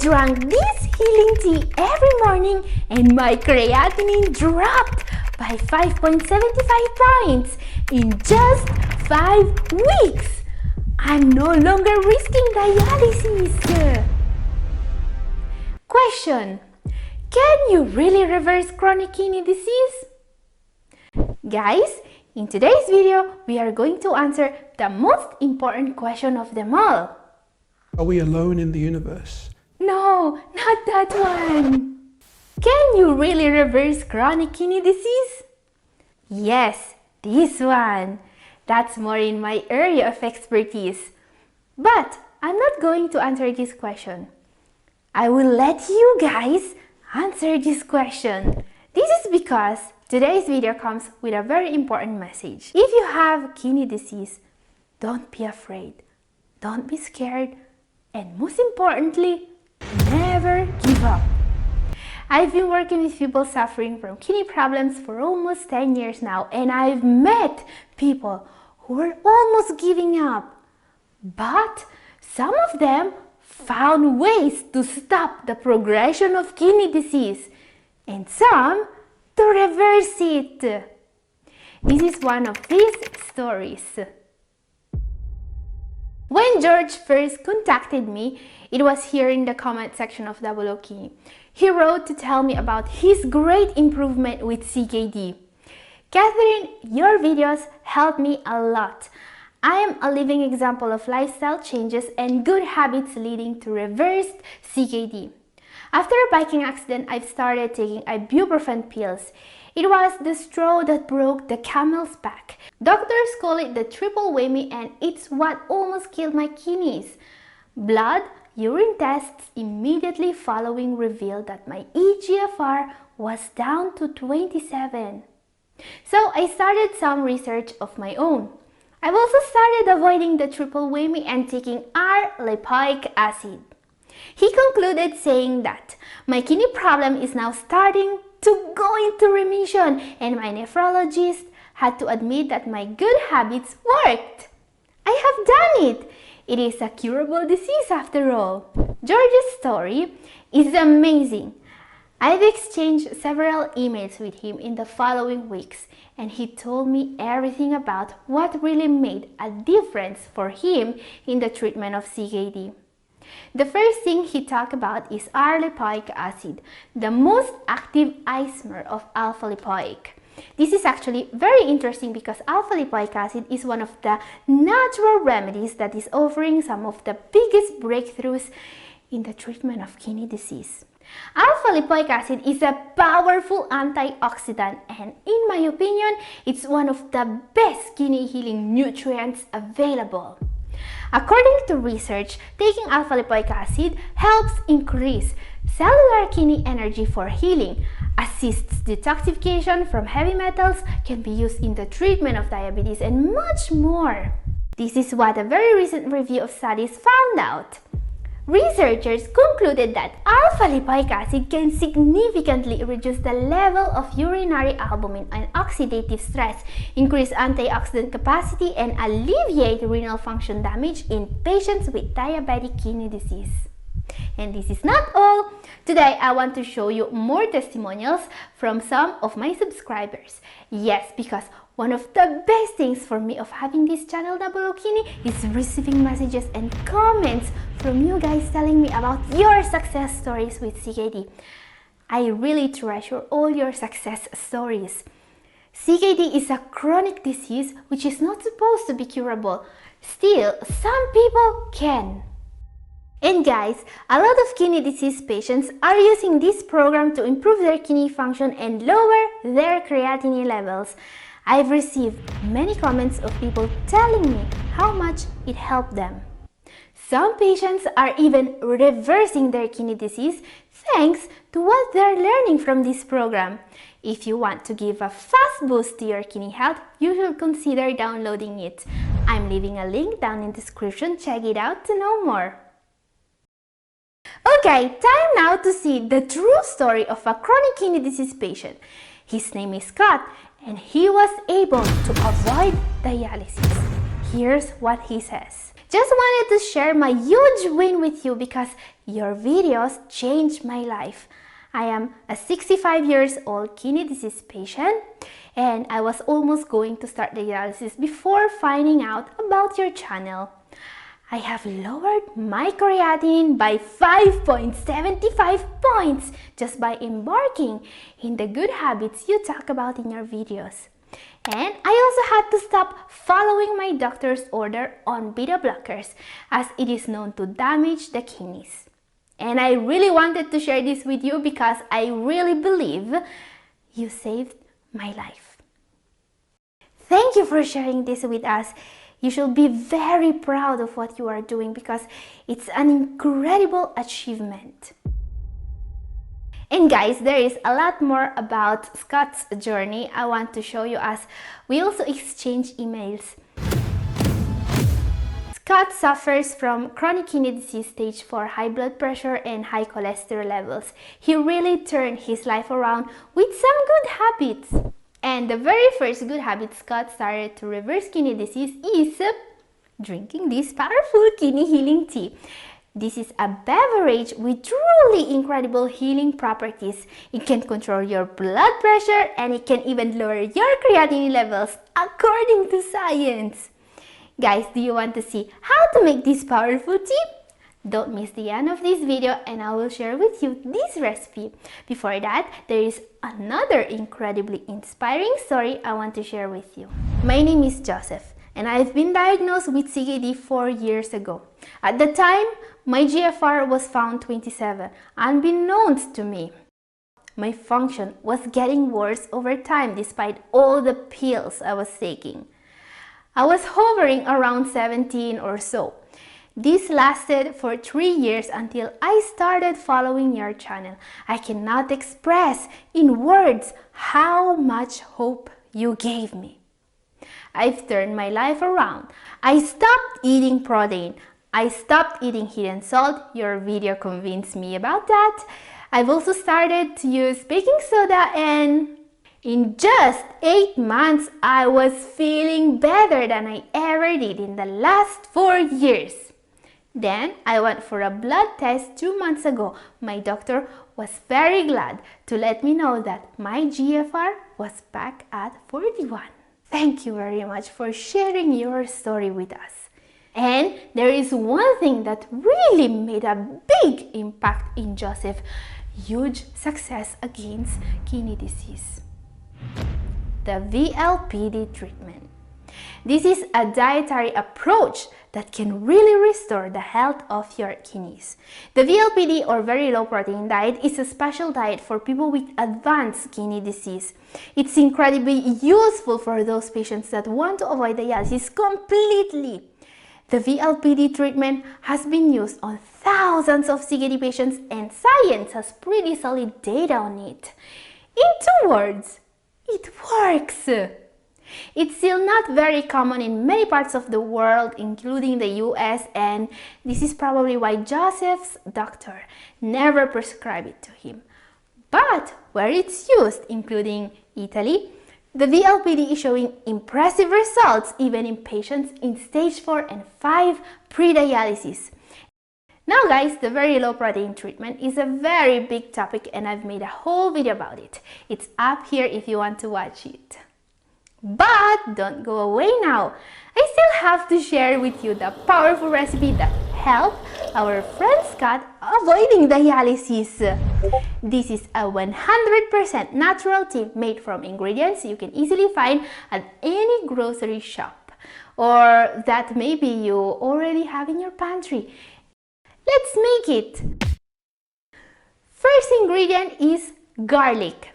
drank this healing tea every morning and my creatinine dropped by 5.75 points in just 5 weeks. I'm no longer risking dialysis. Question: can you really reverse chronic kidney disease? Guys, in today's video, we are going to answer the most important question of them all. Are we alone in the universe? No, not that one. Can you really reverse chronic kidney disease? Yes, this one. That's more in my area of expertise. But I'm not going to answer this question. I will let you guys answer this question. This is because today's video comes with a very important message. If you have kidney disease, don't be afraid, don't be scared, and most importantly, never give up. I've been working with people suffering from kidney problems for almost 10 years now, and I've met people who were almost giving up. But some of them found ways to stop the progression of kidney disease, and some to reverse it. This is one of these stories. When George first contacted me, it was here in the comment section of Double O Kidney. He wrote to tell me about his great improvement with CKD. Catherine, your videos helped me a lot. I am a living example of lifestyle changes and good habits leading to reversed CKD. After a biking accident, I've started taking ibuprofen pills. It was the straw that broke the camel's back. Doctors call it the triple whammy, and it's what almost killed my kidneys. Blood, urine tests immediately following revealed that my eGFR was down to 27. So I started some research of my own. I've also started avoiding the triple whammy and taking R-lipoic acid. He concluded saying that my kidney problem is now starting to go into remission, and my nephrologist had to admit that my good habits worked. I have done it. It is a curable disease after all. George's story is amazing. I've exchanged several emails with him in the following weeks, and he told me everything about what really made a difference for him in the treatment of CKD. The first thing he talked about is R-lipoic acid, the most active isomer of alpha-lipoic. This is actually very interesting because alpha-lipoic acid is one of the natural remedies that is offering some of the biggest breakthroughs in the treatment of kidney disease. Alpha-lipoic acid is a powerful antioxidant, and in my opinion, it's one of the best kidney healing nutrients available. According to research, taking alpha-lipoic acid helps increase cellular kidney energy for healing, assists detoxification from heavy metals, can be used in the treatment of diabetes, and much more. This is what a very recent review of studies found out. Researchers concluded that alpha-lipoic acid can significantly reduce the level of urinary albumin and oxidative stress, increase antioxidant capacity, and alleviate renal function damage in patients with diabetic kidney disease. And this is not all. Today, I want to show you more testimonials from some of my subscribers. Yes, because one of the best things for me of having this channel, Double O Kidney, is receiving messages and comments from you guys telling me about your success stories with CKD. I really treasure all your success stories. CKD is a chronic disease which is not supposed to be curable. Still, some people can. And guys, a lot of kidney disease patients are using this program to improve their kidney function and lower their creatinine levels. I've received many comments of people telling me how much it helped them. Some patients are even reversing their kidney disease thanks to what they're learning from this program. If you want to give a fast boost to your kidney health, you should consider downloading it. I'm leaving a link down in the description. Check it out to know more. Okay, time now to see the true story of a chronic kidney disease patient. His name is Scott, and he was able to avoid dialysis. Here's what he says. Just wanted to share my huge win with you because your videos changed my life. I am a 65 years old kidney disease patient and I was almost going to start dialysis before finding out about your channel. I have lowered my creatinine by 5.75 points just by embarking in the good habits you talk about in your videos. And I also had to stop following my doctor's order on beta blockers as it is known to damage the kidneys. And I really wanted to share this with you because I really believe you saved my life. Thank you for sharing this with us. You should be very proud of what you are doing because it's an incredible achievement. And guys, there is a lot more about Scott's journey I want to show you as we also exchange emails. Scott suffers from chronic kidney disease stage 4, high blood pressure and high cholesterol levels. He really turned his life around with some good habits. And the very first good habit Scott started to reverse kidney disease is drinking this powerful kidney healing tea. This is a beverage with truly incredible healing properties. It can control your blood pressure and it can even lower your creatinine levels according to science. Guys, do you want to see how to make this powerful tea? Don't miss the end of this video and I will share with you this recipe. Before that, there is another incredibly inspiring story I want to share with you. My name is Joseph and I've been diagnosed with CKD 4 years ago. At the time, my GFR was found 27, unbeknownst to me. My function was getting worse over time despite all the pills I was taking. I was hovering around 17 or so. This lasted for 3 years until I started following your channel. I cannot express in words how much hope you gave me. I've turned my life around. I stopped eating protein. I stopped eating hidden salt. Your video convinced me about that. I've also started to use baking soda and in just 8 months, I was feeling better than I ever did in the last 4 years. Then I went for a blood test 2 months ago. My doctor was very glad to let me know that my GFR was back at 41. Thank you very much for sharing your story with us. And there is one thing that really made a big impact in Joseph's huge success against kidney disease. The VLPD treatment. This is a dietary approach that can really restore the health of your kidneys. The VLPD or very low protein diet is a special diet for people with advanced kidney disease. It's incredibly useful for those patients that want to avoid dialysis completely. The VLPD treatment has been used on thousands of CKD patients and science has pretty solid data on it. In 2 words, it works! It's still not very common in many parts of the world, including the US, and this is probably why Joseph's doctor never prescribed it to him. But where it's used, including Italy, the VLPD is showing impressive results even in patients in stage 4 and 5 pre-dialysis. Now guys, the very low protein treatment is a very big topic and I've made a whole video about it. It's up here if you want to watch it. But don't go away now. I still have to share with you the powerful recipe that helped our friend Scott avoiding dialysis. This is a 100% natural tea made from ingredients you can easily find at any grocery shop or that maybe you already have in your pantry. Let's make it! First ingredient is garlic.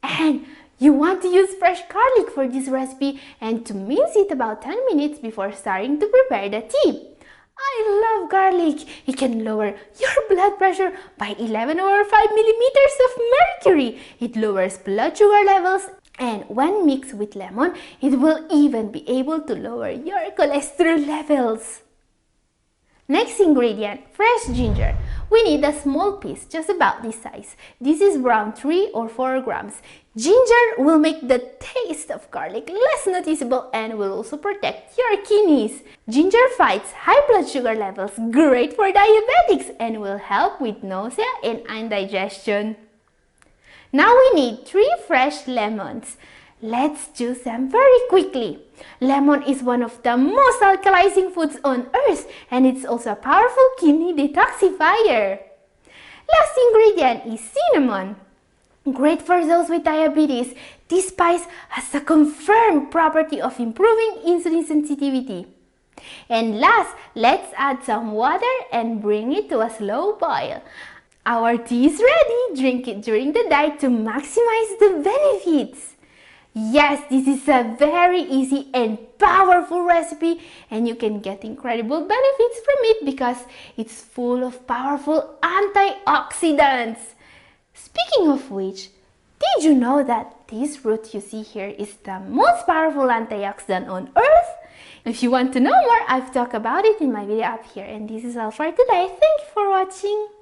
And you want to use fresh garlic for this recipe and to mince it about 10 minutes before starting to prepare the tea. I love garlic. It can lower your blood pressure by 11 over 5 millimeters of mercury. It lowers blood sugar levels and when mixed with lemon, it will even be able to lower your cholesterol levels. Next ingredient, fresh ginger. We need a small piece, just about this size. This is around 3 or 4 grams. Ginger will make the taste of garlic less noticeable and will also protect your kidneys. Ginger fights high blood sugar levels, great for diabetics, and will help with nausea and indigestion. Now we need 3 fresh lemons. Let's juice them very quickly. Lemon is one of the most alkalizing foods on earth, and it's also a powerful kidney detoxifier. Last ingredient is cinnamon. Great for those with diabetes. This spice has a confirmed property of improving insulin sensitivity. And last, let's add some water and bring it to a slow boil. Our tea is ready. Drink it during the diet to maximize the benefits. Yes, this is a very easy and powerful recipe, and you can get incredible benefits from it because it's full of powerful antioxidants. Speaking of which, did you know that this root you see here is the most powerful antioxidant on earth? If you want to know more, I've talked about it in my video up here, and this is all for today. Thank you for watching.